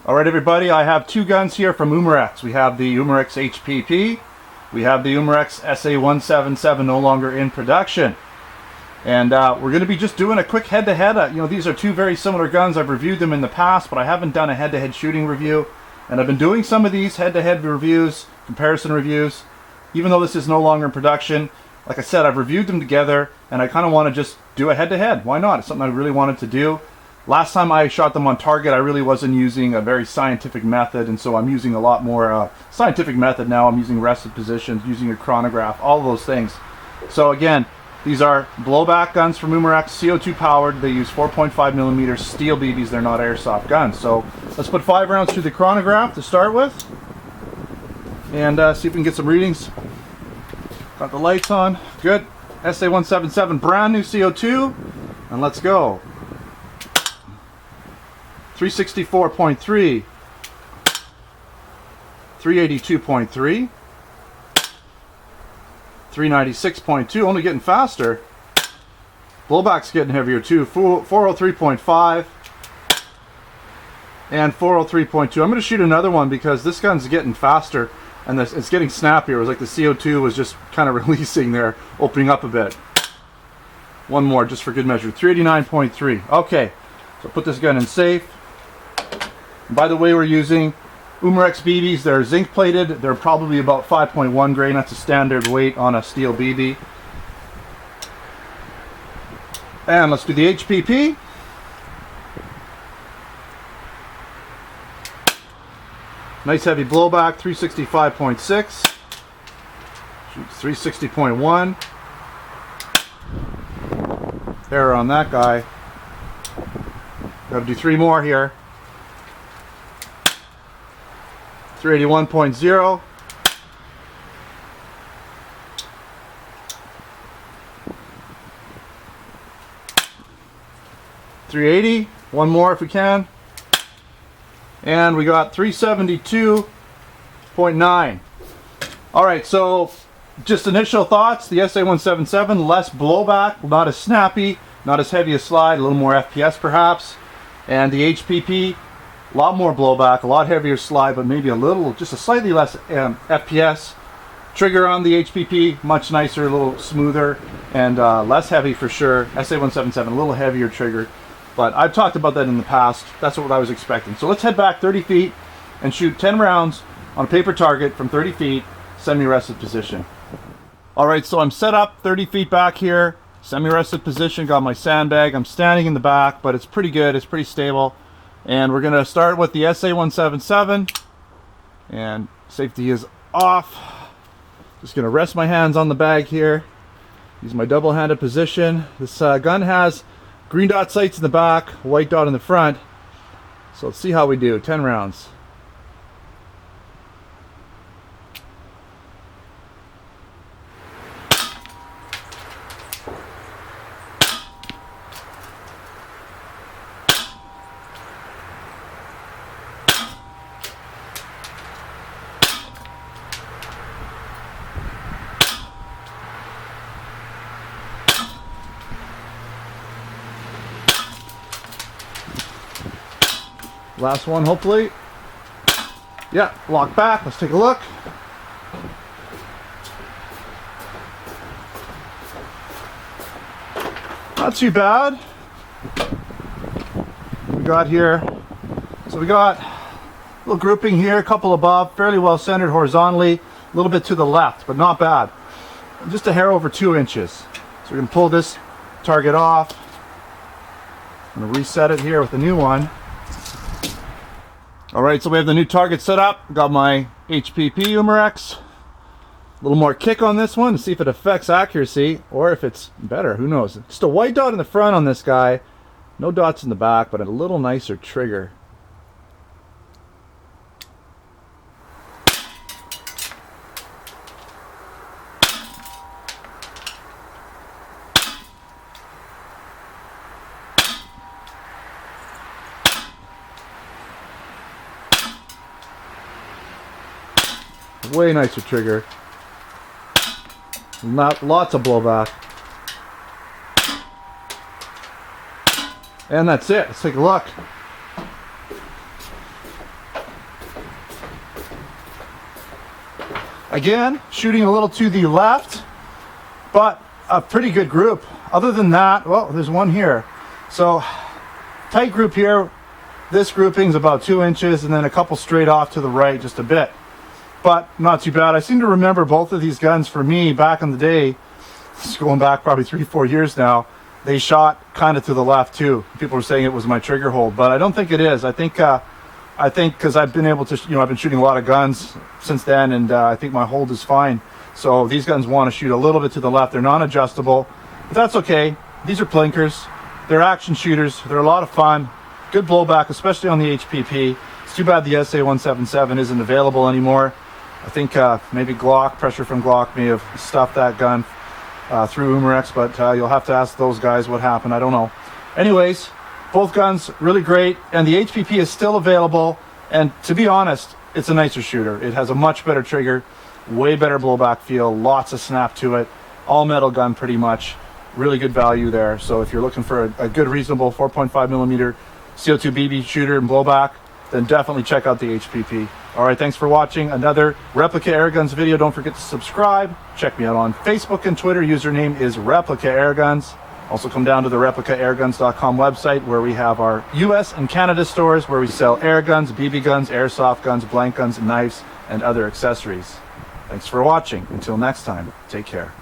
Alright everybody, I have two guns here from Umarex. We have the Umarex HPP, we have the Umarex SA177, no longer in production. And we're going to be just doing a quick head-to-head. These are two very similar guns. I've reviewed them in the past, but I haven't done a head-to-head shooting review. And I've been doing some of these head-to-head reviews, comparison reviews, even though this is no longer in production. Like I said, I've reviewed them together, and I kind of want to just do a head-to-head. Why not? It's something I really wanted to do. Last time I shot them on target, I really wasn't using a very scientific method, and so I'm using a lot more scientific method now. I'm using rested positions, using a chronograph, all of those things. So again, these are blowback guns from Umarex, CO2 powered. They use 4.5mm steel BBs. They're not airsoft guns. So let's put 5 rounds through the chronograph to start with, and see if we can get some readings. Got the lights on. Good. SA177, brand new CO2, and let's go. 364.3, 382.3, 396.2, only getting faster. Blowback's getting heavier too. 403.5 and 403.2. I'm going to shoot another one because this gun's getting faster and it's getting snappier. It was like the CO2 was just kind of releasing there, opening up a bit. One more just for good measure. 389.3. Okay, so put this gun in safe. By the way, we're using Umarex BBs. They're zinc plated. They're probably about 5.1 grain. That's a standard weight on a steel BB. And let's do the HPP. Nice heavy blowback, 365.6. Shoots 360.1. Error on that guy. Gotta do 3 more here. 381.0. 380. One more if we can. And we got 372.9. Alright, so just initial thoughts. The SA177, less blowback, not as snappy, not as heavy a slide, a little more FPS perhaps. And the HPP, a lot more blowback, a lot heavier slide, but maybe a little, just a slightly less FPS. Trigger on the HPP, much nicer, a little smoother, and less heavy for sure. SA177, a little heavier trigger. But I've talked about that in the past. That's what I was expecting. So let's head back 30 feet and shoot 10 rounds on a paper target from 30 feet, semi-rested position. Alright, so I'm set up 30 feet back here, semi-rested position, got my sandbag. I'm standing in the back, but it's pretty good, it's pretty stable. And we're going to start with the SA177, and safety is off. Just going to rest my hands on the bag here. Use my double-handed position. This gun has green dot sights in the back, white dot in the front. So let's see how we do. 10 rounds. Last one, hopefully. Yeah, lock back. Let's take a look. Not too bad. We got here. So we got a little grouping here, a couple above, fairly well centered horizontally, a little bit to the left, but not bad. Just a hair over 2 inches. So we're going to pull this target off. I'm going to reset it here with a new one. Alright, so we have the new target set up. Got my HPP Umarex. A little more kick on this one to see if it affects accuracy or if it's better. Who knows? Just a white dot in the front on this guy. No dots in the back, but a little nicer trigger. Way nicer trigger. Not lots of blowback. And that's it. Let's take a look. Again, shooting a little to the left, but a pretty good group. Other than that, well, there's one here. So tight group here. This grouping is about 2 inches, and then a couple straight off to the right just a bit, but not too bad. I seem to remember both of these guns for me back in the day, it's going back probably 3-4 years now, they shot kind of to the left too. People were saying it was my trigger hold, but I don't think it is. I think because I've been able to, I've been shooting a lot of guns since then, and I think my hold is fine. So these guns want to shoot a little bit to the left. They're non-adjustable, but that's okay. These are plinkers. They're action shooters. They're a lot of fun. Good blowback, especially on the HPP. It's too bad the SA177 isn't available anymore. I think maybe Glock, pressure from Glock may have stuffed that gun through Umarex, but you'll have to ask those guys what happened. I don't know. Anyways, both guns really great, and the HPP is still available, and to be honest, it's a nicer shooter. It has a much better trigger, way better blowback feel, lots of snap to it, all metal gun pretty much. Really good value there. So if you're looking for a good, reasonable 4.5 millimeter CO2 BB shooter and blowback, then definitely check out the HPP. All right, thanks for watching another Replica Airguns video. Don't forget to subscribe. Check me out on Facebook and Twitter. Username is Replica Airguns. Also come down to the ReplicaAirguns.com website, where we have our US and Canada stores, where we sell air guns, BB guns, airsoft guns, blank guns, knives, and other accessories. Thanks for watching. Until next time, take care.